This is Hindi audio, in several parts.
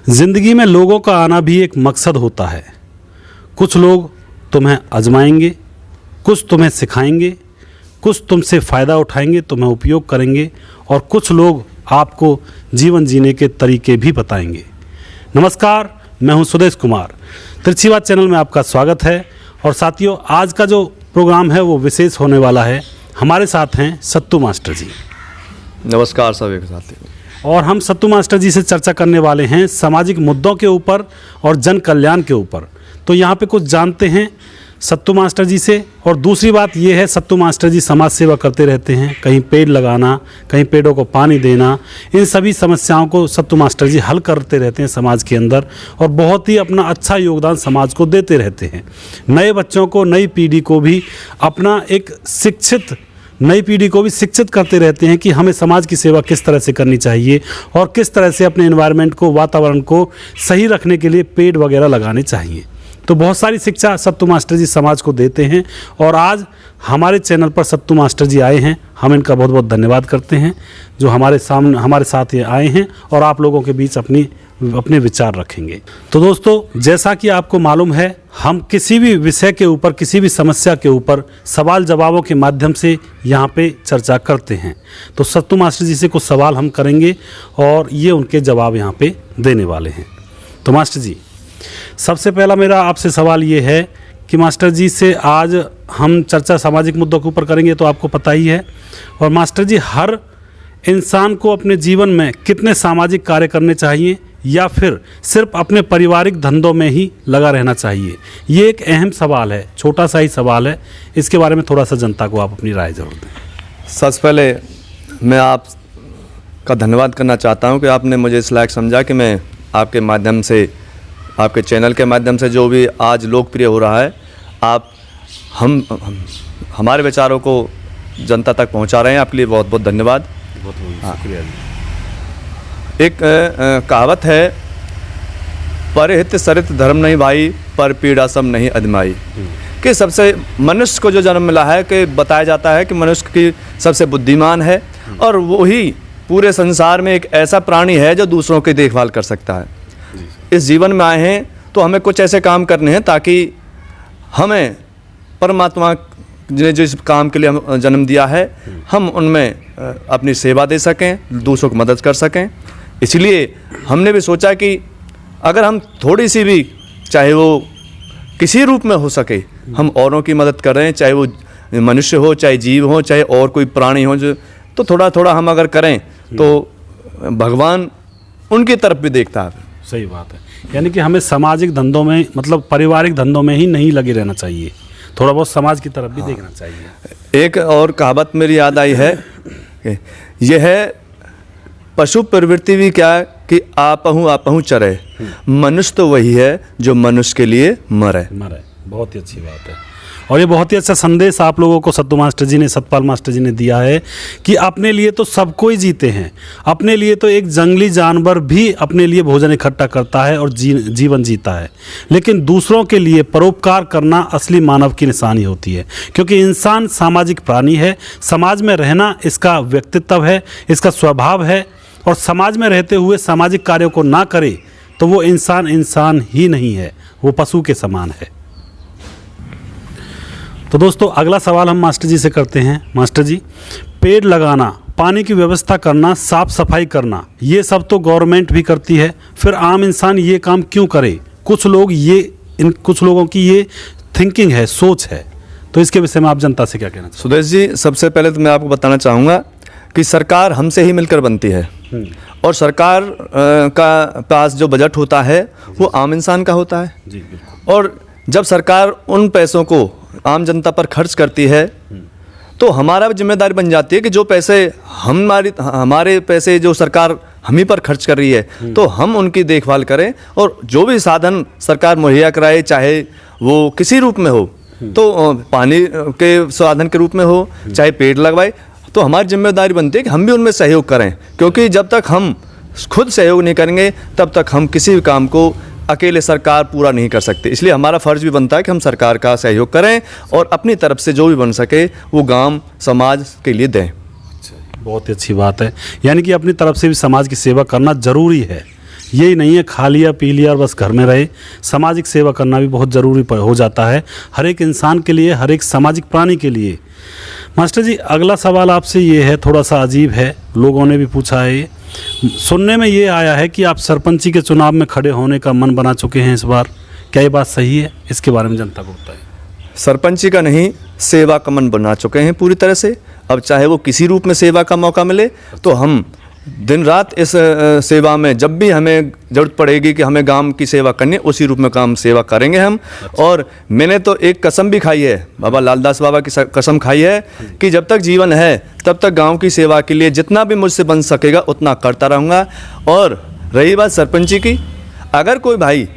जिंदगी में लोगों का आना भी एक मकसद होता है। कुछ लोग तुम्हें आजमाएंगे, कुछ तुम्हें सिखाएंगे, कुछ तुमसे फ़ायदा उठाएंगे, तुम्हें उपयोग करेंगे और कुछ लोग आपको जीवन जीने के तरीके भी बताएंगे। नमस्कार, मैं हूं सुदेश कुमार। तिरछीवाद चैनल में आपका स्वागत है। और साथियों, आज का जो प्रोग्राम है वो विशेष होने वाला है। हमारे साथ हैं सत्तू मास्टर जी। नमस्कार सभी साथियों। और हम सत्तू मास्टर जी से चर्चा करने वाले हैं सामाजिक मुद्दों के ऊपर और जन कल्याण के ऊपर। तो यहाँ पे कुछ जानते हैं सत्तू मास्टर जी से। और दूसरी बात ये है, सत्तू मास्टर जी समाज सेवा करते रहते हैं। कहीं पेड़ लगाना, कहीं पेड़ों को पानी देना, इन सभी समस्याओं को सत्तू मास्टर जी हल करते रहते हैं समाज के अंदर और बहुत ही अपना अच्छा योगदान समाज को देते रहते हैं। नए बच्चों को, नई पीढ़ी को भी अपना एक नई पीढ़ी को भी शिक्षित करते रहते हैं कि हमें समाज की सेवा किस तरह से करनी चाहिए और किस तरह से अपने एनवायरनमेंट को, वातावरण को सही रखने के लिए पेड़ वगैरह लगाने चाहिए। तो बहुत सारी शिक्षा सत्तू मास्टर जी समाज को देते हैं और आज हमारे चैनल पर सत्तू मास्टर जी आए हैं। हम इनका बहुत बहुत धन्यवाद करते हैं जो हमारे साथ ये आए हैं और आप लोगों के बीच अपने विचार रखेंगे। तो दोस्तों, जैसा कि आपको मालूम है, हम किसी भी विषय के ऊपर, किसी भी समस्या के ऊपर सवाल जवाबों के माध्यम से यहाँ पे चर्चा करते हैं। तो सत्तू मास्टर जी से कुछ सवाल हम करेंगे और ये उनके जवाब यहाँ पे देने वाले हैं। तो मास्टर जी, सबसे पहला मेरा आपसे सवाल ये है कि मास्टर जी से आज हम चर्चा सामाजिक मुद्दों के ऊपर करेंगे, तो आपको पता ही है। और मास्टर जी, हर इंसान को अपने जीवन में कितने सामाजिक कार्य करने चाहिए या फिर सिर्फ अपने पारिवारिक धंधों में ही लगा रहना चाहिए? ये एक अहम सवाल है, छोटा सा ही सवाल है। इसके बारे में थोड़ा सा जनता को आप अपनी राय जरूर दें। सबसे पहले मैं आपका धन्यवाद करना चाहता हूं कि आपने मुझे इस लायक समझा कि मैं आपके माध्यम से, आपके चैनल के माध्यम से जो भी आज लोकप्रिय हो रहा है, आप हमारे विचारों को जनता तक पहुंचा रहे हैं। आपके लिए बहुत बहुत धन्यवाद। बहुत शुक्रिया जी। एक कहावत है, परहित सरित धर्म नहीं भाई, पर पीड़ा सम नहीं अदमाई। कि सबसे मनुष्य को जो जन्म मिला है, कि बताया जाता है कि मनुष्य की सबसे बुद्धिमान है और वही पूरे संसार में एक ऐसा प्राणी है जो दूसरों की देखभाल कर सकता है। इस जीवन में आए हैं तो हमें कुछ ऐसे काम करने हैं ताकि हमें परमात्मा ने जिस काम के लिए हम जन्म दिया है, हम उनमें अपनी सेवा दे सकें, दूसरों की मदद कर सकें। इसलिए हमने भी सोचा कि अगर हम थोड़ी सी भी, चाहे वो किसी रूप में हो सके, हम औरों की मदद कर रहे हैं, चाहे वो मनुष्य हो, चाहे जीव हो, चाहे और कोई प्राणी हो, जो तो थोड़ा थोड़ा हम अगर करें तो भगवान उनकी तरफ भी देखता है। सही बात है। यानी कि हमें सामाजिक धंधों में, मतलब पारिवारिक धंधों में ही नहीं लगे रहना चाहिए, थोड़ा बहुत समाज की तरफ भी देखना चाहिए। एक और कहावत मेरी याद आई है, यह है, पशु प्रवृत्ति भी क्या है कि आपहु चरे, मनुष्य तो वही है जो मनुष्य के लिए मरे। बहुत ही अच्छी बात है। और ये बहुत ही अच्छा संदेश आप लोगों को सत्तू मास्टर जी ने, सतपाल मास्टर जी ने दिया है कि अपने लिए तो सब कोई जीते हैं, अपने लिए तो एक जंगली जानवर भी अपने लिए भोजन इकट्ठा करता है और जीवन जीता है, लेकिन दूसरों के लिए परोपकार करना असली मानव की निशानी होती है। क्योंकि इंसान सामाजिक प्राणी है, समाज में रहना इसका व्यक्तित्व है, इसका स्वभाव है। और समाज में रहते हुए सामाजिक कार्यों को ना करे तो वो इंसान ही नहीं है, वो पशु के समान है। तो दोस्तों, अगला सवाल हम मास्टर जी से करते हैं। मास्टर जी, पेड़ लगाना, पानी की व्यवस्था करना, साफ सफाई करना, ये सब तो गवर्नमेंट भी करती है, फिर आम इंसान ये काम क्यों करे? कुछ लोगों की ये थिंकिंग है, सोच है। तो इसके विषय में आप जनता से क्या कहना चाहिए? सुदेश जी, सबसे पहले तो मैं आपको बताना चाहूँगा कि सरकार हमसे ही मिलकर बनती है और सरकार का पास जो बजट होता है वो आम इंसान का होता है जी, बिल्कुल। और जब सरकार उन पैसों को आम जनता पर खर्च करती है तो हमारा जिम्मेदारी बन जाती है कि जो पैसे हमारे पैसे जो सरकार हम ही पर खर्च कर रही है, तो हम उनकी देखभाल करें और जो भी साधन सरकार मुहैया कराए, चाहे वो किसी रूप में हो, तो पानी के साधन के रूप में हो, चाहे पेड़ लगवाए, तो हमारी जिम्मेदारी बनती है कि हम भी उनमें सहयोग करें। क्योंकि जब तक हम खुद सहयोग नहीं करेंगे तब तक हम किसी भी काम को अकेले सरकार पूरा नहीं कर सकती। इसलिए हमारा फ़र्ज़ भी बनता है कि हम सरकार का सहयोग करें और अपनी तरफ से जो भी बन सके वो गांव समाज के लिए दें। अच्छा, बहुत ही अच्छी बात है। यानी कि अपनी तरफ से भी समाज की सेवा करना ज़रूरी है, यही नहीं है खा लिया पी लिया और बस घर में रहे। सामाजिक सेवा करना भी बहुत ज़रूरी हो जाता है हर एक इंसान के लिए, हर एक सामाजिक प्राणी के लिए। मास्टर जी, अगला सवाल आपसे ये है, थोड़ा सा अजीब है, लोगों ने भी पूछा है। ये सुनने में ये आया है कि आप सरपंची के चुनाव में खड़े होने का मन बना चुके हैं इस बार, क्या ये बात सही है? इसके बारे में जनता को बताइए। सरपंची का नहीं, सेवा का मन बना चुके हैं पूरी तरह से। अब चाहे वो किसी रूप में सेवा का मौका मिले तो हम दिन रात इस सेवा में, जब भी हमें ज़रूरत पड़ेगी कि हमें गांव की सेवा करनी है, उसी रूप में काम सेवा करेंगे हम। और मैंने तो एक कसम भी खाई है, बाबा लालदास बाबा की कसम खाई है कि जब तक जीवन है तब तक गांव की सेवा के लिए जितना भी मुझसे बन सकेगा उतना करता रहूँगा। और रही बात सरपंची की, अगर कोई भाई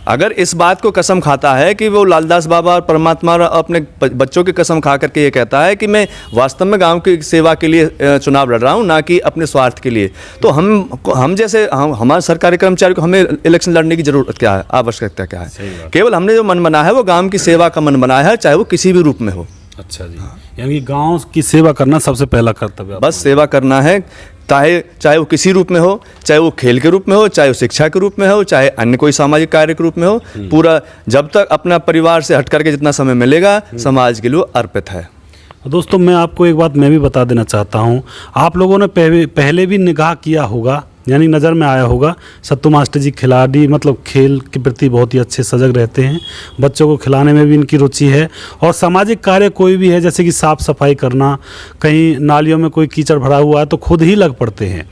अगर इस बात को कसम खाता है कि वो लालदास बाबा और परमात्मा और अपने बच्चों की कसम खा करके ये कहता है कि मैं वास्तव में गांव की सेवा के लिए चुनाव लड़ रहा हूं, ना कि अपने स्वार्थ के लिए, तो हम जैसे हमारे सरकारी कर्मचारी को हमें इलेक्शन लड़ने की जरूरत क्या है, आवश्यकता क्या है? केवल हमने जो मन बनाया है वो गाँव की सेवा का मन बनाया है, चाहे वो किसी भी रूप में हो। अच्छा जी, यानी गांव की सेवा करना सबसे पहला कर्तव्य, बस सेवा करना है, चाहे वो किसी रूप में हो, चाहे वो खेल के रूप में हो, चाहे वो शिक्षा के रूप में हो, चाहे अन्य कोई सामाजिक कार्य के रूप में हो। पूरा जब तक अपना परिवार से हट करके जितना समय मिलेगा समाज के लिए अर्पित है। दोस्तों, मैं आपको एक बात मैं भी बता देना चाहता हूँ। आप लोगों ने पहले भी निगाह किया होगा, यानी नज़र में आया होगा, सत्तू मास्टर जी खिलाड़ी, मतलब खेल के प्रति बहुत ही अच्छे सजग रहते हैं, बच्चों को खिलाने में भी इनकी रुचि है। और सामाजिक कार्य कोई भी है, जैसे कि साफ़ सफाई करना, कहीं नालियों में कोई कीचड़ भरा हुआ है तो खुद ही लग पड़ते हैं,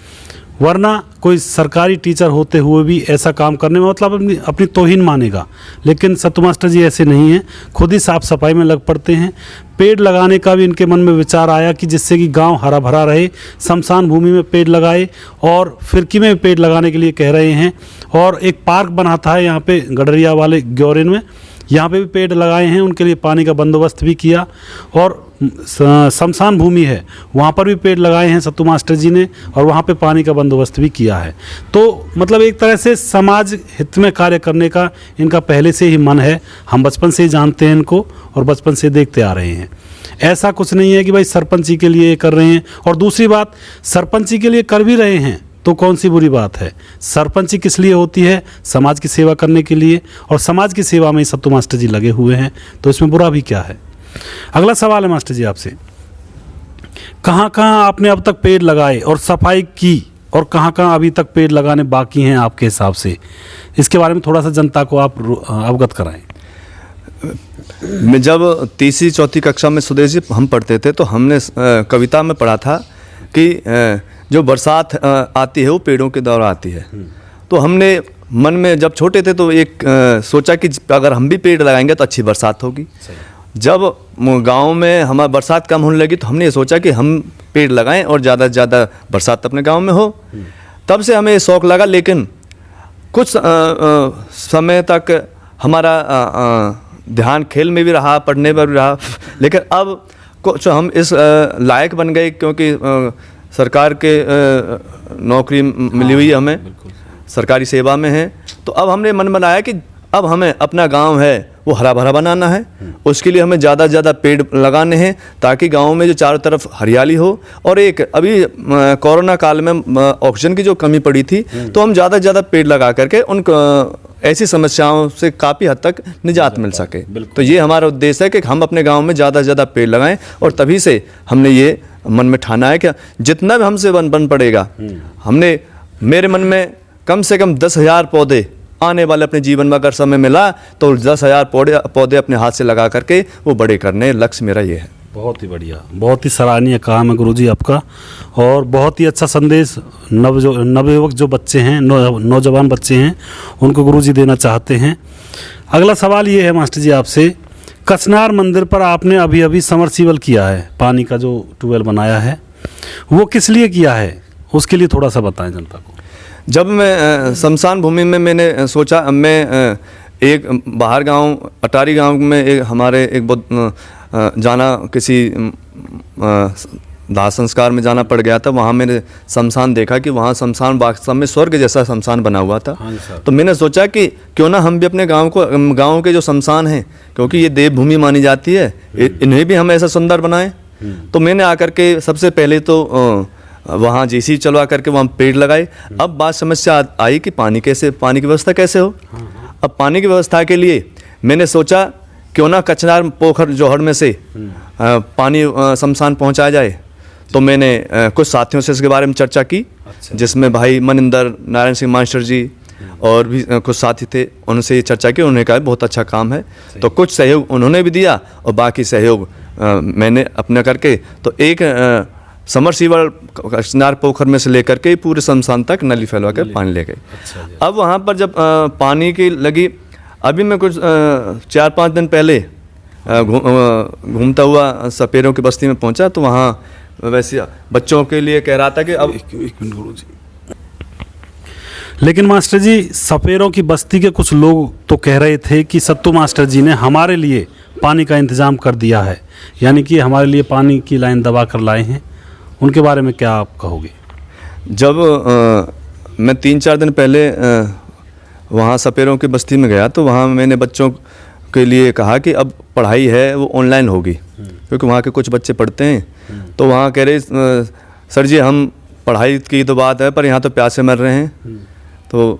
वरना कोई सरकारी टीचर होते हुए भी ऐसा काम करने में मतलब अपनी तौहीन मानेगा। लेकिन सत्तू मास्टर जी ऐसे नहीं हैं, खुद ही साफ़ सफाई में लग पड़ते हैं। पेड़ लगाने का भी इनके मन में विचार आया कि जिससे कि गांव हरा भरा रहे, शमशान भूमि में पेड़ लगाए और फिरकी में भी पेड़ लगाने के लिए कह रहे हैं। और एक पार्क बनाता है यहाँ पे गडरिया वाले ग्योरिन में, यहाँ पे भी पेड़ लगाए हैं, उनके लिए पानी का बंदोबस्त भी किया। और शमशान भूमि है वहाँ पर भी पेड़ लगाए हैं सत्तू मास्टर जी ने, और वहाँ पे पानी का बंदोबस्त भी किया है। तो मतलब एक तरह से समाज हित में कार्य करने का इनका पहले से ही मन है। हम बचपन से ही जानते हैं इनको और बचपन से देखते आ रहे हैं। ऐसा कुछ नहीं है कि भाई सरपंची के लिए कर रहे हैं। और दूसरी बात, सरपंची के लिए कर भी रहे हैं तो कौन सी बुरी बात है? सरपंची किस लिए होती है? समाज की सेवा करने के लिए, और समाज की सेवा में सत्तू मास्टर जी लगे हुए हैं, तो इसमें बुरा भी क्या है? अगला सवाल है मास्टर जी आपसे, कहाँ कहाँ आपने अब तक पेड़ लगाए और सफाई की, और कहाँ कहाँ अभी तक पेड़ लगाने बाकी हैं आपके हिसाब से? इसके बारे में थोड़ा सा जनता को आप अवगत कराएं। मैं जब तीसरी चौथी कक्षा में स्वदेश जी हम पढ़ते थे तो हमने कविता में पढ़ा था कि जो बरसात आती है वो पेड़ों के द्वारा आती है। तो हमने मन में जब छोटे थे तो एक सोचा कि अगर हम भी पेड़ लगाएंगे तो अच्छी बरसात होगी। जब गांव में हमारा बरसात कम होने लगी तो हमने ये सोचा कि हम पेड़ लगाएं और ज़्यादा से ज़्यादा बरसात अपने गांव में हो। तब से हमें शौक़ लगा, लेकिन कुछ समय तक हमारा ध्यान खेल में भी रहा, पढ़ने पर भी रहा, लेकिन अब कुछ हम इस लायक बन गए क्योंकि सरकार के नौकरी मिली हुई है, हमें सरकारी सेवा में है। तो अब हमने मन बनाया कि अब हमें अपना गांव है वो हरा भरा बनाना है, उसके लिए हमें ज़्यादा से ज़्यादा पेड़ लगाने हैं ताकि गांव में जो चारों तरफ हरियाली हो। और एक अभी कोरोना काल में ऑक्सीजन की जो कमी पड़ी थी तो हम ज़्यादा से ज़्यादा पेड़ लगा करके उन ऐसी समस्याओं से काफ़ी हद तक निजात मिल सके। तो ये हमारा उद्देश्य है कि हम अपने गांव में ज़्यादा से ज़्यादा पेड़ लगाएं। और तभी से हमने ये मन में ठाना है कि जितना भी हमसे बन पड़ेगा, हमने मेरे मन में कम से कम 10,000 पौधे आने वाले अपने जीवन में अगर समय मिला तो 10,000 पौधे अपने हाथ से लगा करके वो बड़े करने, लक्ष्य मेरा ये है। बहुत ही बढ़िया, बहुत ही सराहनीय काम है गुरुजी आपका, और बहुत ही अच्छा संदेश नवयुवक जो बच्चे हैं, नौजवान बच्चे हैं, उनको गुरुजी देना चाहते हैं। अगला सवाल ये है मास्टर जी आपसे, कसनार मंदिर पर आपने अभी अभी समरसीबल किया है, पानी का जो ट्यूबवेल बनाया है, वो किस लिए किया है? उसके लिए थोड़ा सा बताएं जनता को। जब मैं शमशान भूमि में मैंने सोचा, मैं एक बाहर गांव अटारी गांव में एक हमारे एक जाना किसी दाह संस्कार में जाना पड़ गया था। वहाँ मैंने शमशान देखा कि वहाँ शमशान वास्तव में स्वर्ग जैसा शमशान बना हुआ था। तो मैंने सोचा कि क्यों ना हम भी अपने गांव के जो शमशान हैं, क्योंकि ये देवभूमि मानी जाती है, इन्हें भी हम ऐसा सुंदर बनाएं। तो मैंने आकर के सबसे पहले तो वहाँ जेसीबी चलवा करके वहाँ पेड़ लगाए। अब बात समस्या आई कि पानी की व्यवस्था कैसे हो। अब पानी की व्यवस्था के लिए मैंने सोचा क्यों ना कचनार पोखर जोहड़ में से पानी शमशान पहुँचाया जाए। तो मैंने कुछ साथियों से इसके बारे में चर्चा की, जिसमें भाई मनिंदर नारायण सिंह मास्टर जी और भी कुछ साथी थे, उनसे ये चर्चा की। उन्होंने कहा बहुत अच्छा काम है, तो कुछ सहयोग उन्होंने भी दिया और बाकी सहयोग मैंने अपना करके तो एक समरसीबल कचनार पोखर में से लेकर के पूरे शमशान तक नली फैलवा कर पानी ले गए। अब वहाँ पर जब पानी की लगी, अभी मैं कुछ 4-5 दिन पहले घूमता हुआ सपेरों की बस्ती में पहुँचा, तो वहाँ वैसे बच्चों के लिए कह रहा था कि अब एक मिनट गुरुजी। लेकिन मास्टर जी, सपेरों की बस्ती के कुछ लोग तो कह रहे थे कि सत्तू मास्टर जी ने हमारे लिए पानी का इंतज़ाम कर दिया है, यानी कि हमारे लिए पानी की लाइन दबा कर लाए हैं। उनके बारे में क्या आप कहोगे? जब मैं 3-4 दिन पहले वहाँ सपेरों की बस्ती में गया, तो वहाँ मैंने बच्चों के लिए कहा कि अब पढ़ाई है वो ऑनलाइन होगी, क्योंकि वहाँ के कुछ बच्चे पढ़ते हैं। तो वहाँ कह रहे सर जी हम पढ़ाई की तो बात है, पर यहाँ तो प्यासे मर रहे हैं। तो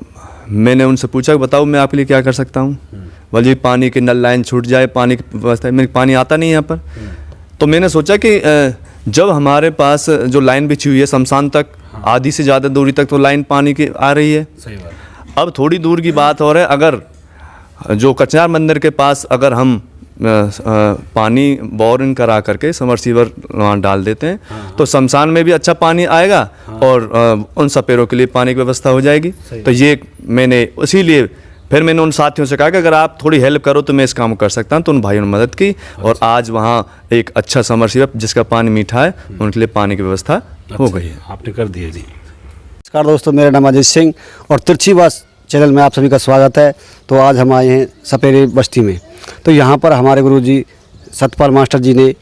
मैंने उनसे पूछा कि बताओ मैं आपके लिए क्या कर सकता हूँ। बोले जी पानी की नल लाइन छूट जाए, पानी की व्यवस्था, मेरे पानी आता नहीं यहाँ पर। तो मैंने सोचा कि जब हमारे पास जो लाइन बिछी हुई है शमशान तक, आधी से ज़्यादा दूरी तक तो लाइन पानी की आ रही है। सही बात। अब थोड़ी दूर की बात हो रहा है, अगर जो कचनार मंदिर के पास अगर हम पानी बोरिंग करा करके समरसीवर वहाँ डाल देते हैं, तो शमशान में भी अच्छा पानी आएगा और उन सपेरों के लिए पानी की व्यवस्था हो जाएगी। तो ये मैंने इसीलिए फिर मैंने उन साथियों से कहा कि अगर आप थोड़ी हेल्प करो तो मैं इस काम को कर सकता हूँ। तो उन भाइयों ने मदद की और आज वहाँ एक अच्छा समरसीवर जिसका पानी मीठा है, उनके लिए पानी की व्यवस्था हो गई है। आपने कर दिया जी। नमस्कार दोस्तों, मेरा नाम अजीत सिंह और तिरछीवास चैनल में आप सभी का स्वागत है। तो आज हम आए हैं सपेरे बस्ती में। तो यहाँ पर हमारे गुरुजी सतपाल मास्टर जी ने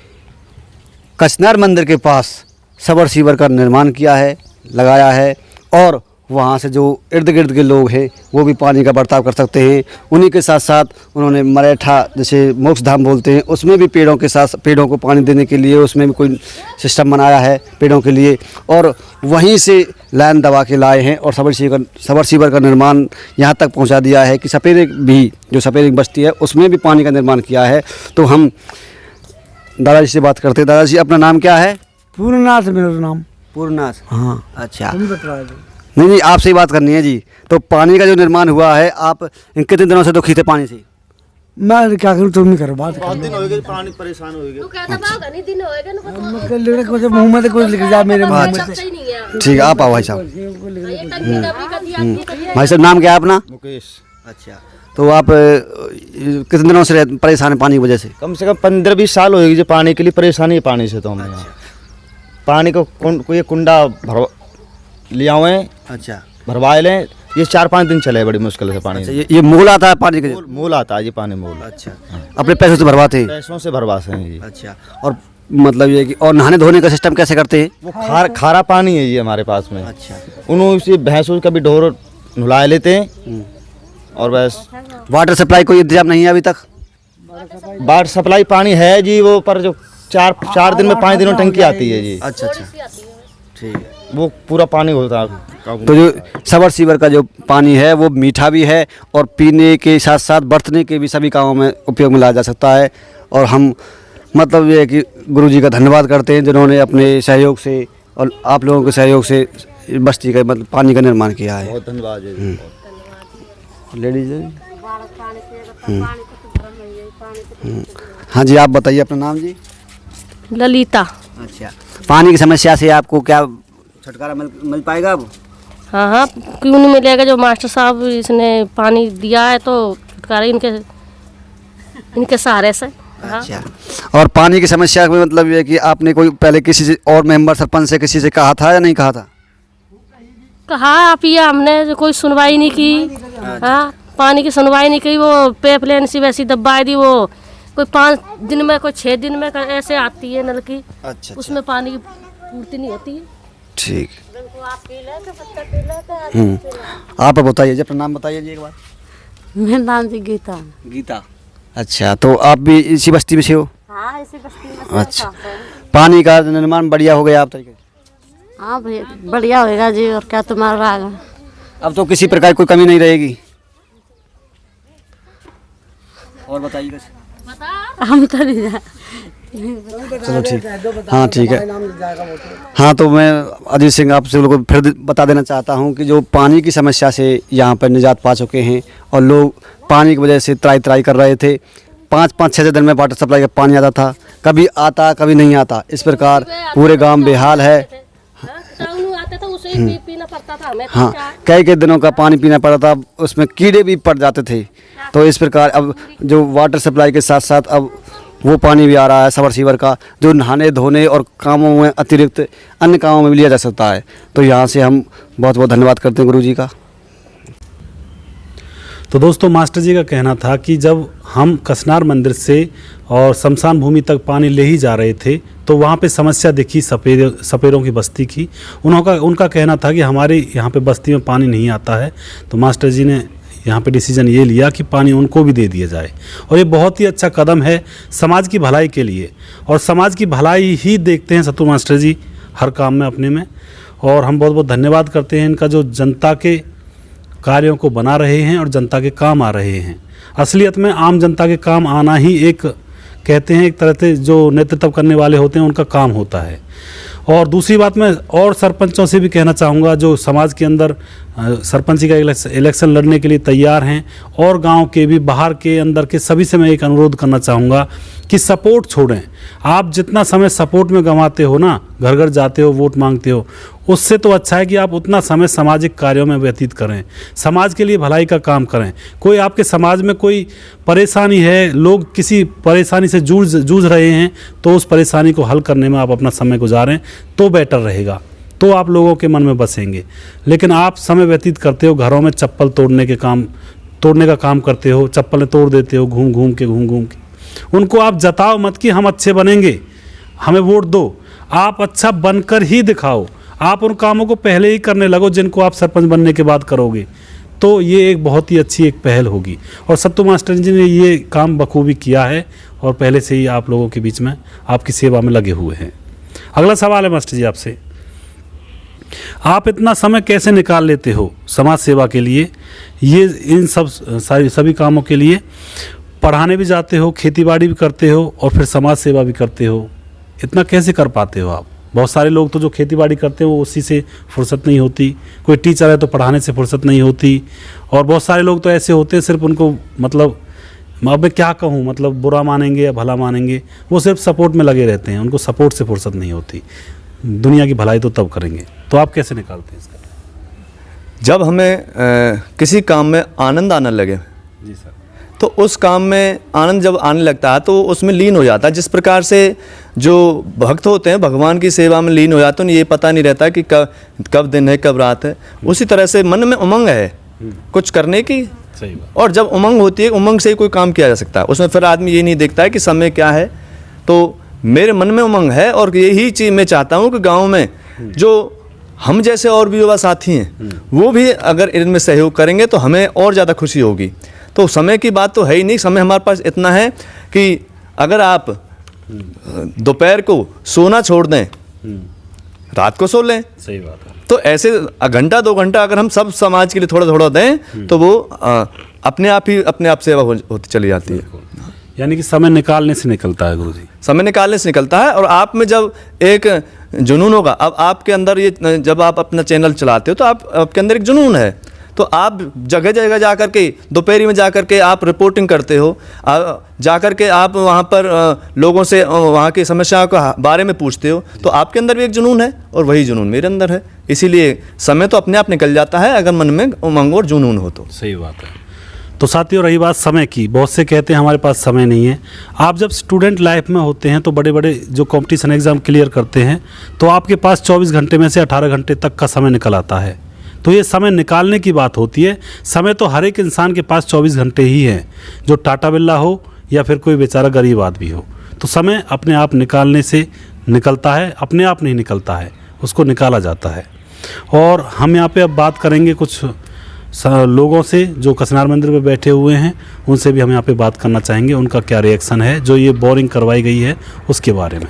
कचनार मंदिर के पास समरसीवर का निर्माण किया है, लगाया है, और वहाँ से जो इर्द गिर्द के लोग हैं वो भी पानी का बर्ताव कर सकते हैं। उन्हीं के साथ साथ उन्होंने मरेठा, जैसे मोक्ष धाम बोलते हैं, उसमें भी पेड़ों के साथ पेड़ों को पानी देने के लिए उसमें भी कोई सिस्टम बनाया है पेड़ों के लिए, और वहीं से लाइन दबा के लाए हैं और समरसीवर का निर्माण यहाँ तक पहुँचा दिया है कि सपेरे भी, जो सपेरे की बस्ती है उसमें भी पानी का निर्माण किया है। तो हम दादाजी से बात करते हैं। दादाजी अपना नाम क्या है? पूर्णनाथ मेरा नाम। पूर्णनाथ। हाँ, अच्छा, तुम बता दो। नहीं आपसे ही बात करनी है जी। तो पानी का जो निर्माण हुआ है, आप इन कितने दिनों से दुखी थे पानी से? मैं क्या करूँ, तुम ही करो बात। दिन हो गए पानी परेशान हो गए। मुंह में तो कुछ लिख जा मेरे मुंह में से। ठीक है, आप आओ भाई साहब। भाई साहब नाम क्या है अपना? मुकेश। अच्छा, तो आप कितने दिनों से परेशान हैं पानी की वजह से? कम से कम 15-20 साल हो गए जो पानी के लिए परेशानी है। पानी से तो हमें यहाँ पानी को कोई कुंडा भरवा लिया हुए हैं। अच्छा, भरवाए लें, ये 4-5 दिन चले बड़ी मुश्किल से पानी। अच्छा, ये मूल आता है पानी के? मूल आता है ये पानी, मूल। अच्छा, अपने पैसों से भरवाते हैं? पैसों से भरवाते हैं जी। अच्छा, और मतलब ये कि और नहाने धोने का सिस्टम कैसे करते हैं? वो खारा पानी है ये हमारे पास में। अच्छा, उन्होंने भैंसों का भी ढोर नुलाए लेते हैं और बस। वाटर सप्लाई कोई इंतजाम नहीं है अभी तक? वाटर सप्लाई पानी है जी, वो पर जो 4 दिन में 5 दिनों टंकी आती है जी। अच्छा, ठीक है। वो पूरा पानी होता है। तो जो समरसीवर का जो पानी है वो मीठा भी है और पीने के साथ साथ बर्तने के भी सभी कामों में उपयोग में लाया जा सकता है। और हम मतलब ये है कि गुरुजी का धन्यवाद करते हैं जिन्होंने अपने सहयोग से और आप लोगों के सहयोग से बस्ती का मतलब पानी का निर्माण किया है। बहुत धन्यवाद जी। लेडीज। हाँ जी, आप बताइए अपना नाम जी। ललिता। अच्छा, पानी की समस्या से आपको क्या छुटकारा मिल पाएगा अब? हाँ हाँ, क्यों नहीं मिलेगा। जो मास्टर साहब इसने पानी दिया है तो छुटकारा इनके सहारे से। हाँ। अच्छा, और पानी की समस्या में मतलब ये कि आपने कोई पहले किसी से और मेंबर सरपंच से किसी से कहा था या नहीं कहा था? कहा आप ये हमने कोई सुनवाई नहीं की। हाँ, पानी की सुनवाई नहीं की। वो पाइपलाइन सी वैसी दबाई दी, वो कोई 5 दिन में कोई 6 दिन में ऐसे आती है नल की। अच्छा, उसमें पानी की पूर्ति नहीं होती है। ठीक। आप बताइए जी, अपना नाम बताइए जी एक बार। मेरा नाम जी गीता। गीता। अच्छा, तो आप भी इसी बस्ती में से हो? हाँ, इसी बस्ती में। अच्छा, पानी का निर्माण बढ़िया हो गया आप तरीके? हाँ भाई बढ़िया होएगा जी, और क्या तुम्हारा आगा। अब तो किसी प्रकार की कोई कमी नहीं रहेगी। और बताइए कुछ। हम तो नहीं जा चलो ठीक, हाँ ठीक है। हाँ तो मैं अजीत सिंह आपसे लोगों को फिर बता देना चाहता हूँ कि जो पानी की समस्या से यहाँ पर निजात पा चुके हैं और लोग पानी की वजह से त्राई त्राई कर रहे थे। 5-6 दिन में वाटर सप्लाई का पानी आता था, कभी आता कभी नहीं आता। इस प्रकार पूरे गांव बेहाल है। आते थे उसे ही पीना पड़ता था हमें। हाँ, कई दिनों का पानी पीना पड़ता था, उसमें कीड़े भी पड़ जाते थे। तो इस प्रकार अब जो वाटर सप्लाई के साथ साथ अब वो पानी भी आ रहा है सबमर्सिबल का, जो नहाने धोने और कामों में अतिरिक्त अन्य कामों में भी लिया जा सकता है। तो यहाँ से हम बहुत बहुत धन्यवाद करते हैं गुरुजी का। तो दोस्तों, मास्टर जी का कहना था कि जब हम कसनार मंदिर से और शमशान भूमि तक पानी ले ही जा रहे थे तो वहाँ पे समस्या दिखी सपेरों की बस्ती की। उनका कहना था कि हमारे यहाँ पे बस्ती में पानी नहीं आता है। तो मास्टर जी ने यहाँ पे डिसीजन ये लिया कि पानी उनको भी दे दिया जाए, और ये बहुत ही अच्छा कदम है समाज की भलाई के लिए। और समाज की भलाई ही देखते हैं सत्तू मास्टर जी हर काम में अपने में। और हम बहुत बहुत धन्यवाद करते हैं इनका, जो जनता के कार्यों को बना रहे हैं और जनता के काम आ रहे हैं। असलियत में आम जनता के काम आना ही एक, कहते हैं एक तरह से जो नेतृत्व करने वाले होते हैं उनका काम होता है। और दूसरी बात मैं और सरपंचों से भी कहना चाहूँगा जो समाज के अंदर सरपंची का इलेक्शन लड़ने के लिए तैयार हैं, और गांव के भी, बाहर के, अंदर के सभी से मैं एक अनुरोध करना चाहूँगा कि सपोर्ट छोड़ें। आप जितना समय सपोर्ट में गंवाते हो ना, घर घर जाते हो, वोट मांगते हो, उससे तो अच्छा है कि आप उतना समय सामाजिक कार्यों में व्यतीत करें, समाज के लिए भलाई का काम करें। कोई आपके समाज में कोई परेशानी है, लोग किसी परेशानी से जूझ रहे हैं, तो उस परेशानी को हल करने में आप अपना समय गुजारें तो बेटर रहेगा, तो आप लोगों के मन में बसेंगे। लेकिन आप समय व्यतीत करते हो घरों में चप्पल तोड़ने का काम करते हो, चप्पलें तोड़ देते हो घूम घूम के। उनको आप जताओ मत कि हम अच्छे बनेंगे, हमें वोट दो। आप अच्छा बनकर ही दिखाओ। आप उन कामों को पहले ही करने लगो जिनको आप सरपंच बनने के बाद करोगे, तो ये एक बहुत ही अच्छी एक पहल होगी। और सत्तू मास्टर जी ने ये काम बखूबी किया है और पहले से ही आप लोगों के बीच में आपकी सेवा में लगे हुए हैं। अगला सवाल है मास्टर जी आपसे, आप इतना समय कैसे निकाल लेते हो समाज सेवा के लिए? ये इन सभी कामों के लिए पढ़ाने भी जाते हो, खेतीबाड़ी भी करते हो और फिर समाज सेवा भी करते हो, इतना कैसे कर पाते हो आप? बहुत सारे लोग तो जो खेतीबाड़ी करते हैं वो उसी से फुर्सत नहीं होती, कोई टीचर है तो पढ़ाने से फुर्सत नहीं होती, और बहुत सारे लोग तो ऐसे होते हैं सिर्फ उनको मतलब, अब मैं क्या कहूँ, मतलब बुरा मानेंगे या भला मानेंगे, वो सिर्फ सपोर्ट में लगे रहते हैं, उनको सपोर्ट से फुर्सत नहीं होती। दुनिया की भलाई तो तब करेंगे। तो आप कैसे निकालते हैं इसका? जब हमें किसी काम में आनंद आने लगे जी सर, तो उस काम में आनंद जब आने लगता है तो उसमें लीन हो जाता है। जिस प्रकार से जो भक्त होते हैं भगवान की सेवा में लीन हो जाते हैं, उन्हें ये पता नहीं रहता कि कब दिन है कब रात है। उसी तरह से मन में उमंग है कुछ करने की, सही बात। और जब उमंग होती है, उमंग से ही कोई काम किया जा सकता है। उसमें फिर आदमी ये नहीं देखता है कि समय क्या है। तो मेरे मन में उमंग है और यही चीज़ मैं चाहता हूँ कि गाँव में जो हम जैसे और भी युवा साथी हैं वो भी अगर इनमें सहयोग करेंगे तो हमें और ज़्यादा खुशी होगी। तो समय की बात तो है ही नहीं, समय हमारे पास इतना है कि अगर आप दोपहर को सोना छोड़ दें, रात को सो लें। सही बात है। तो ऐसे घंटा 2 घंटा अगर हम सब समाज के लिए थोड़ा थोड़ा दें तो वो अपने आप सेवा होती चली जाती है। यानी कि समय निकालने से निकलता है गुरुजी, समय निकालने से निकलता है। और आप में जब एक जुनून होगा, अब आपके अंदर ये, जब आप अपना चैनल चलाते हो तो आपके अंदर एक जुनून है, तो आप जगह जगह जा कर के, दोपहरी में जा कर के आप रिपोर्टिंग करते हो, जा कर के आप वहाँ पर लोगों से वहाँ की समस्याओं के बारे में पूछते हो, तो आपके अंदर भी एक जुनून है और वही जुनून मेरे अंदर है। इसीलिए समय तो अपने आप निकल जाता है अगर मन में उमंग और जुनून हो तो। सही बात है। तो साथियों, रही बात समय की, बहुत से कहते हैं हमारे पास समय नहीं है। आप जब स्टूडेंट लाइफ में होते हैं तो बड़े बड़े जो कंपटीशन एग्ज़ाम क्लियर करते हैं तो आपके पास 24 घंटे में से 18 घंटे तक का समय निकल आता है। तो ये समय निकालने की बात होती है। समय तो हर एक इंसान के पास 24 घंटे ही है, जो टाटा बिल्ला हो या फिर कोई बेचारा गरीब आदमी हो। तो समय अपने आप निकालने से निकलता है, अपने आप नहीं निकलता है, उसको निकाला जाता है। और हम यहाँ पे अब बात करेंगे कुछ लोगों से जो कसनार मंदिर पे बैठे हुए हैं, उनसे भी हम यहाँ पे बात करना चाहेंगे, उनका क्या रिएक्शन है जो ये बोरिंग करवाई गई है उसके बारे में।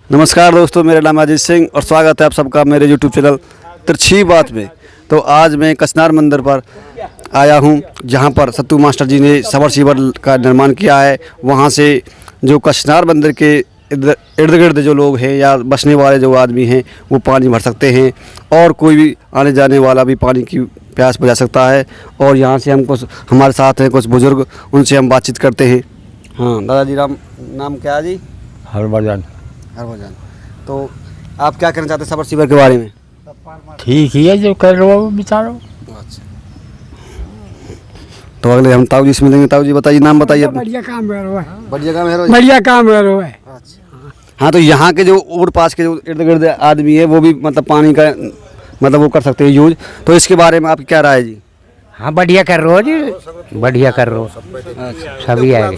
नमस्कार दोस्तों, मेरा नाम अजीत सिंह और स्वागत है आप सबका मेरे यूट्यूब चैनल तिरछी बात में। तो आज मैं कचनार मंदिर पर आया हूं, जहां पर सत्तू मास्टर जी ने सबमर्सिबल का निर्माण किया है। वहां से जो कचनार मंदिर के इर्द गिर्द जो लोग हैं या बसने वाले जो आदमी हैं वो पानी भर सकते हैं, और कोई भी आने जाने वाला भी पानी की प्यास बुझा सकता है। और यहाँ से हम कुछ हमारे साथ हैं कुछ बुज़ुर्ग, उनसे हम बातचीत करते हैं। हाँ दादाजी, नाम क्या है जी? हरभजन। हरभजन। तो आप क्या कहना चाहते हैं सबमर्सिबल के बारे में? ठीक ही है जो कर रहे हो बिचारो। अच्छा, तो अगले हम ताऊ जी से मिलेंगे। ताऊ जी बताइए, नाम बताइए अपना। बढ़िया काम कर रहा है, बढ़िया काम है। बढ़िया काम कर रहा है। हाँ, तो यहाँ के जो और पास के जो इर्द गिर्द आदमी है वो भी मतलब पानी का मतलब वो कर सकते हैं यूज, तो इसके बारे में आपकी क्या राय है जी? हाँ बढ़िया कर रहे हो जी, बढ़िया कर रहे हो। सभी आए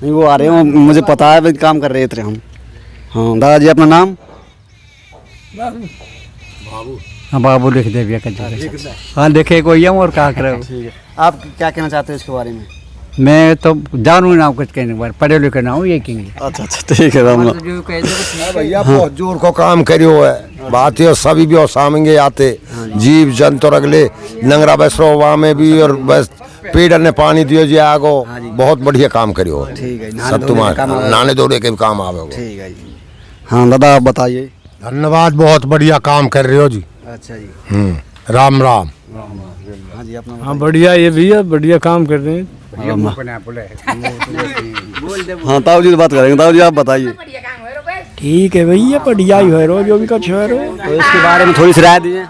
नहीं, वो आ रहे हैं, मुझे पता है, काम कर रहे थे हम। हाँ दादाजी, अपना नाम? हाँ बाबू लिख दे भैया। हाँ देखे कोई हम और कहा करे। ठीक है, आप क्या कहना चाहते हैं इसके बारे में? मैं तो जानू ना कुछ कहने बारे, पढ़े लिखे ना हूँ ये कहेंगे। अच्छा ठीक है राम। भैया बहुत जोर को काम करियो है, बात है सभी भी सामने आते जीव जंतु और अगले नंगरा बैसरो वहाँ में भी, और बस पेड़ ने पानी दियो जी आगो, बहुत बढ़िया काम करियो है। ठीक है, सब तुम्हारे नाने दौड़े के भी काम आवे। ठीक है जी। हाँ दादा आप बताइए। धन्यवाद, बहुत बढ़िया काम कर रहे हो जी। अच्छा जी, राम राम। हाँ जी अपना। हाँ बढ़िया, ये भैया बढ़िया काम कर रहे हैं। हाँ ताऊ जी से बात करेंगे। ताऊ जी आप बताइए। ठीक है भैया, बढ़िया ही है रो जो भी कुछ है रो। तो इसके बारे में थोड़ी सी राय दीजिए।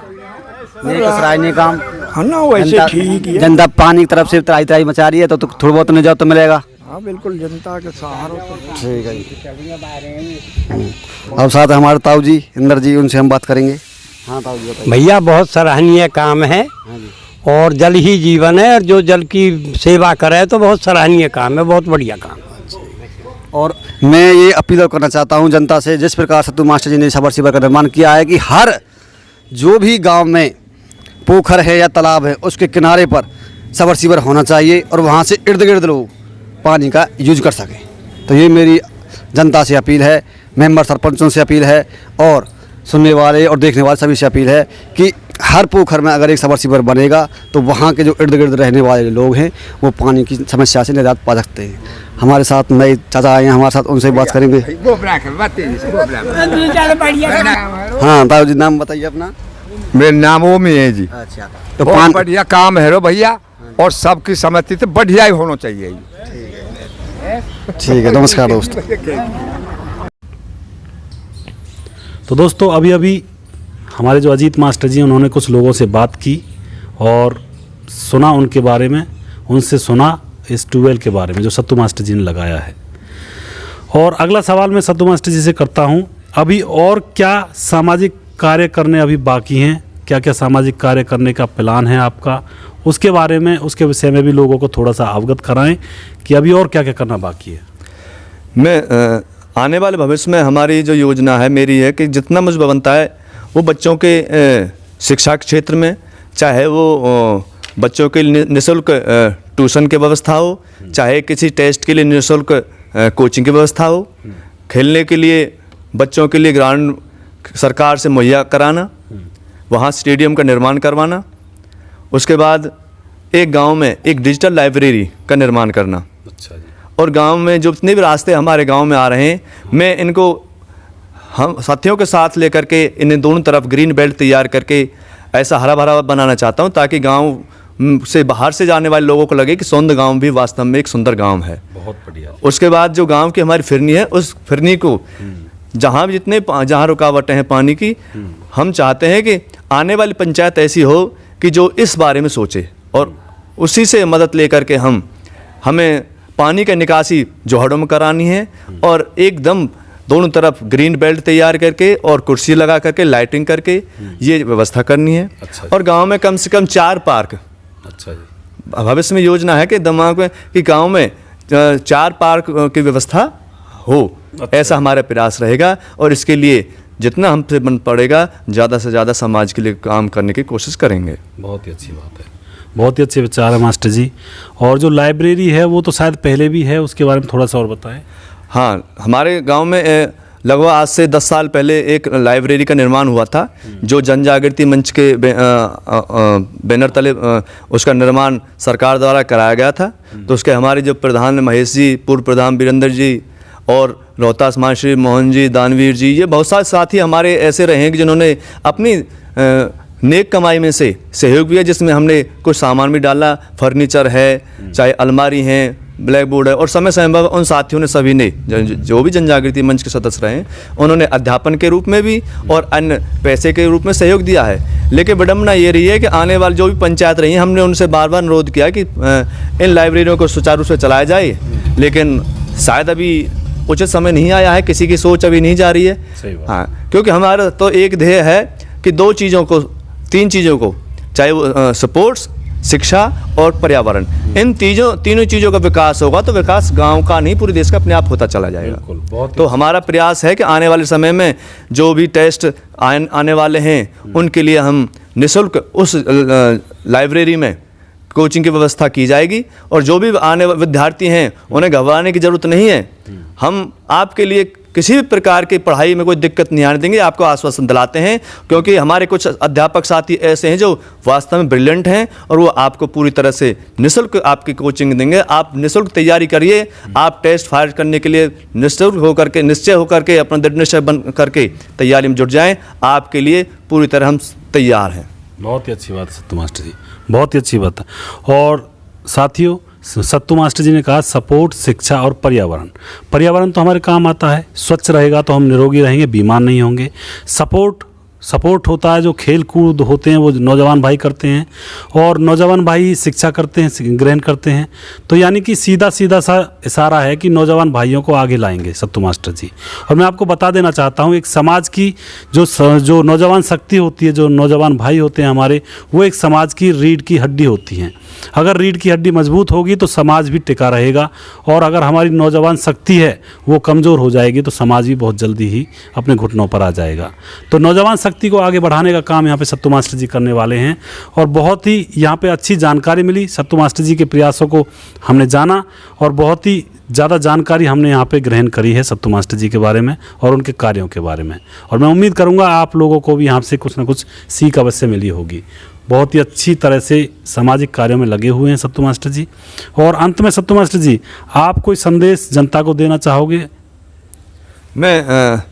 सराहनीय काम हाँ ना, वैसे ठीक है। जनता पानी की तरफ से त्राही त्राही मचा रही है, तो थोड़ा बहुत निजात तो मिलेगा। हाँ बिल्कुल, जनता के सहारा तो। ठीक है जी। अब साथ हमारे ताऊ जी इंदर जी, उनसे हम बात करेंगे। हाँ ताऊ जी बताइए। भैया बहुत सराहनीय काम है, और जल ही जीवन है, और जो जल की सेवा करे तो बहुत सराहनीय काम है, बहुत बढ़िया काम। और मैं ये अपील करना चाहता हूँ जनता से, जिस प्रकार सत्तू मास्टर जी ने सबमर्सिबल का निर्माण किया है कि हर जो भी गांव में पोखर है या तालाब है उसके किनारे पर सबमर्सिबल होना चाहिए, और वहाँ से इर्द गिर्द लोग पानी का यूज कर सकें। तो ये मेरी जनता से अपील है, मेंबर सरपंचों से अपील है, और सुनने वाले और देखने वाले सभी से अपील है कि हर पोखर में अगर एक सबमर्सिबल बनेगा तो वहाँ के जो इर्द गिर्द रहने वाले लोग हैं वो पानी की समस्या से निजात पा सकते हैं। हमारे साथ नए चाचा आए हैं हमारे साथ, उनसे बात करेंगे। हाँ ताऊ जी, नाम बताइए अपना। मेरे नामों में है जी। अच्छा, तो पान बढ़िया काम है रो भैया, और सबकी सहमति से बढ़िया ही होना चाहिए। ठीक है, नमस्कार दोस्तों। तो दोस्तों अभी हमारे जो अजीत मास्टर जी उन्होंने कुछ लोगों से बात की और सुना उनके बारे में, उनसे सुना इस ट्यूबवेल के बारे में जो सत्तू मास्टर जी ने लगाया है। और अगला सवाल मैं सत्तू मास्टर जी से करता हूँ, अभी और क्या सामाजिक कार्य करने अभी बाकी हैं? क्या क्या सामाजिक कार्य करने का प्लान है आपका? उसके बारे में, उसके विषय में भी लोगों को थोड़ा सा अवगत कराएं कि अभी और क्या क्या करना बाकी है। मैं आने वाले भविष्य में हमारी जो योजना है मेरी है कि जितना मुझे बनता है वो बच्चों के शिक्षा के क्षेत्र में, चाहे वो बच्चों के लिए निःशुल्क ट्यूशन की व्यवस्था हो, चाहे किसी टेस्ट के लिए निःशुल्क कोचिंग की व्यवस्था हो, खेलने के लिए बच्चों के लिए ग्राउंड सरकार से मुहैया कराना, वहाँ स्टेडियम का निर्माण करवाना, उसके बाद एक गांव में एक डिजिटल लाइब्रेरी का निर्माण करना। अच्छा जी। और गांव में जो जितने भी रास्ते हमारे गांव में आ रहे हैं, मैं इनको हम साथियों के साथ लेकर के इन्हें दोनों तरफ ग्रीन बेल्ट तैयार करके ऐसा हरा भरा बनाना चाहता हूं, ताकि गांव से बाहर से जाने वाले लोगों को लगे कि सोंद गांव भी वास्तव में एक सुंदर गांव है। बहुत बढ़िया। उसके बाद जो गांव की हमारी फिरनी है, उस फिरनी को जहाँ भी जहाँ रुकावटें हैं पानी की, हम चाहते हैं कि आने वाली पंचायत ऐसी हो कि जो इस बारे में सोचे और उसी से मदद लेकर के हमें पानी का निकासी जोहड़ों में करानी है, और एकदम दोनों तरफ ग्रीन बेल्ट तैयार करके और कुर्सी लगा करके लाइटिंग करके ये व्यवस्था करनी है। अच्छा। और गांव में कम से कम 4 पार्क। अच्छा जी। भविष्य में योजना है कि दिमाग में कि गांव में 4 पार्क की व्यवस्था हो। अच्छा। ऐसा हमारा प्रयास रहेगा, और इसके लिए जितना हमसे बन पड़ेगा ज़्यादा से ज़्यादा समाज के लिए काम करने की कोशिश करेंगे। बहुत ही अच्छी बात है, बहुत ही अच्छे विचार है मास्टर जी। और जो लाइब्रेरी है वो तो शायद पहले भी है, उसके बारे में थोड़ा सा और बताएं। हाँ, हमारे गांव में लगभग आज से 10 साल पहले एक लाइब्रेरी का निर्माण हुआ था, जो जन जागृति मंच के बैनर तले उसका निर्माण सरकार द्वारा कराया गया था। तो उसके हमारे जो प्रधान महेश जी, पूर्व प्रधान वीरेंद्र जी और रोहतास महाश्री मोहन जी, दानवीर जी, ये बहुत सारे साथी हमारे ऐसे रहे हैं कि जिन्होंने अपनी नेक कमाई में से सहयोग भी है, जिसमें हमने कुछ सामान भी डाला, फर्नीचर है, चाहे अलमारी हैं, ब्लैक बोर्ड है, और समय समय पर उन साथियों ने सभी ने जो भी जन जागृति मंच के सदस्य रहे हैं, उन्होंने अध्यापन के रूप में भी और अन्य पैसे के रूप में सहयोग दिया है। लेकिन विडम्बना ये रही है कि आने वाली जो भी पंचायत रही है, हमने उनसे बार बार अनुरोध किया कि इन लाइब्रेरियों को सुचारू रूप से चलाया जाए, लेकिन शायद अभी उचित समय नहीं आया है, किसी की सोच अभी नहीं जा रही है। हाँ, क्योंकि हमारा तो एक ध्येय है कि 3 चीज़ों को, चाहे वो स्पोर्ट्स, शिक्षा और पर्यावरण, इन तीनों चीज़ों का विकास होगा तो विकास गांव का नहीं पूरे देश का अपने आप होता चला जाएगा। तो हमारा प्रयास है कि आने वाले समय में जो भी टेस्ट आने वाले हैं, उनके लिए हम निःशुल्क उस लाइब्रेरी में कोचिंग की व्यवस्था की जाएगी, और जो भी आने विद्यार्थी हैं उन्हें घबराने की ज़रूरत नहीं है। हम आपके लिए किसी भी प्रकार की पढ़ाई में कोई दिक्कत नहीं आने देंगे, आपको आश्वासन दिलाते हैं, क्योंकि हमारे कुछ अध्यापक साथी ऐसे हैं जो वास्तव में ब्रिलियंट हैं, और वो आपको पूरी तरह से निःशुल्क आपकी कोचिंग देंगे। आप निःशुल्क तैयारी करिए, आप टेस्ट फाइल करने के लिए निःशुल्क होकर के, निश्चय होकर के, अपना दृढ़ निश्चय बन करके तैयारी में जुट जाएँ। आपके लिए पूरी तरह हम तैयार हैं। बहुत ही अच्छी बात है सत्तू मास्टर जी, बहुत ही अच्छी बात है। और साथियों, सत्तू मास्टर जी ने कहा सपोर्ट, शिक्षा और पर्यावरण। पर्यावरण तो हमारे काम आता है, स्वच्छ रहेगा तो हम निरोगी रहेंगे, बीमार नहीं होंगे। सपोर्ट होता है, जो खेल कूद होते हैं वो नौजवान भाई करते हैं, और नौजवान भाई शिक्षा करते हैं, ग्रहण करते हैं। तो यानी कि सीधा सा इशारा है कि नौजवान भाइयों को आगे लाएंगे सत्तू मास्टर जी। और मैं आपको बता देना चाहता हूँ, एक समाज की जो नौजवान शक्ति होती है, जो नौजवान भाई होते हैं हमारे, वो एक समाज की रीढ़ की हड्डी होती हैं। अगर रीढ़ की हड्डी मजबूत होगी तो समाज भी टिका रहेगा, और अगर हमारी नौजवान शक्ति है वो कमज़ोर हो जाएगी तो समाज भी बहुत जल्दी ही अपने घुटनों पर आ जाएगा। तो नौजवान शक्ति को आगे बढ़ाने का काम यहाँ पे सत्तू मास्टर जी करने वाले हैं, और बहुत ही यहाँ पे अच्छी जानकारी मिली। सत्तू मास्टर जी के प्रयासों को हमने जाना, और बहुत ही ज़्यादा जानकारी हमने यहाँ पे ग्रहण करी है सत्तू मास्टर जी के बारे में और उनके कार्यों के बारे में। और मैं उम्मीद करूँगा आप लोगों को भी यहाँ से कुछ ना कुछ सीख अवश्य मिली होगी। बहुत ही अच्छी तरह से सामाजिक कार्यों में लगे हुए हैं सत्तू मास्टर जी। और अंत में सत्तू मास्टर जी, आप कोई संदेश जनता को देना चाहोगे? मैं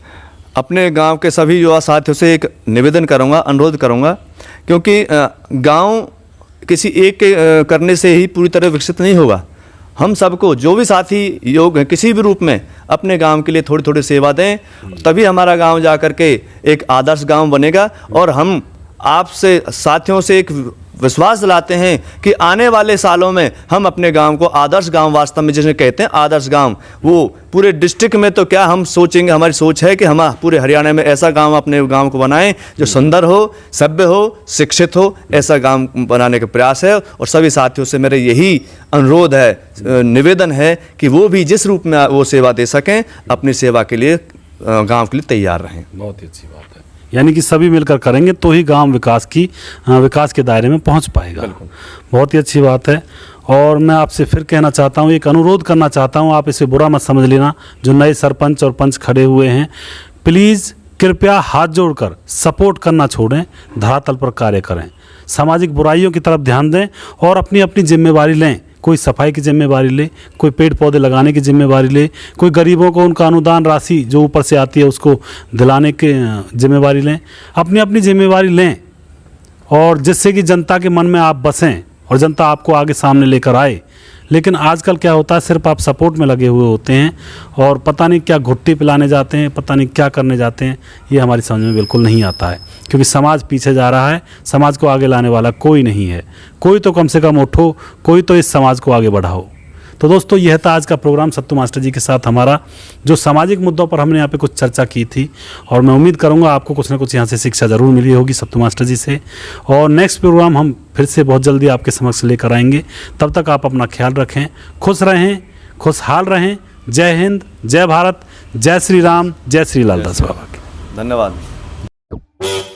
अपने गांव के सभी युवा साथियों से एक निवेदन करूंगा, अनुरोध करूंगा, क्योंकि गांव किसी एक के करने से ही पूरी तरह विकसित नहीं होगा। हम सबको, जो भी साथी योग हैं किसी भी रूप में, अपने गांव के लिए थोड़ी थोड़ी सेवा दें, तभी हमारा गांव जा कर के एक आदर्श गांव बनेगा। और हम आपसे साथियों से एक विश्वास दिलाते हैं कि आने वाले सालों में हम अपने गांव को आदर्श गांव, वास्तव में जिसे कहते हैं आदर्श गांव, वो पूरे डिस्ट्रिक्ट में तो क्या हम सोचेंगे, हमारी सोच है कि हम पूरे हरियाणा में ऐसा गांव अपने गांव को बनाएं जो सुंदर हो, सभ्य हो, शिक्षित हो। ऐसा गांव बनाने का प्रयास है, और सभी साथियों से मेरा यही अनुरोध है, निवेदन है कि वो भी जिस रूप में वो सेवा दे सकें, अपनी सेवा के लिए गाँव के लिए तैयार रहें। बहुत ही अच्छी बात है, यानी कि सभी मिलकर करेंगे तो ही गांव विकास के दायरे में पहुंच पाएगा। बहुत ही अच्छी बात है। और मैं आपसे फिर कहना चाहता हूं, एक अनुरोध करना चाहता हूं, आप इसे बुरा मत समझ लेना, जो नए सरपंच और पंच खड़े हुए हैं, प्लीज़ कृपया हाथ जोड़कर सपोर्ट करना छोड़ें, धरातल पर कार्य करें, सामाजिक बुराइयों की तरफ ध्यान दें और अपनी अपनी जिम्मेवारी लें। कोई सफाई की जिम्मेवारी ले, कोई पेड़ पौधे लगाने की जिम्मेवारी ले, कोई गरीबों को उनका अनुदान राशि जो ऊपर से आती है उसको दिलाने की जिम्मेवारी लें। अपनी अपनी जिम्मेवारी लें, और जिससे कि जनता के मन में आप बसें और जनता आपको आगे सामने लेकर आए। लेकिन आजकल क्या होता है, सिर्फ आप सपोर्ट में लगे हुए होते हैं और पता नहीं क्या घुट्टी पिलाने जाते हैं, पता नहीं क्या करने जाते हैं। ये हमारी समझ में बिल्कुल नहीं आता है, क्योंकि समाज पीछे जा रहा है, समाज को आगे लाने वाला कोई नहीं है। कोई तो कम से कम उठो, कोई तो इस समाज को आगे बढ़ाओ। तो दोस्तों, यह था आज का प्रोग्राम सत्तू मास्टर जी के साथ हमारा, जो सामाजिक मुद्दों पर हमने यहाँ पे कुछ चर्चा की थी, और मैं उम्मीद करूँगा आपको कुछ ना कुछ यहाँ से शिक्षा ज़रूर मिली होगी सत्तू मास्टर जी से। और नेक्स्ट प्रोग्राम हम फिर से बहुत जल्दी आपके समक्ष लेकर आएंगे। तब तक आप अपना ख्याल रखें, खुश रहें, खुशहाल रहें। जय हिंद, जय भारत, जय श्री राम, जय श्री लाल दास बाबा की। धन्यवाद।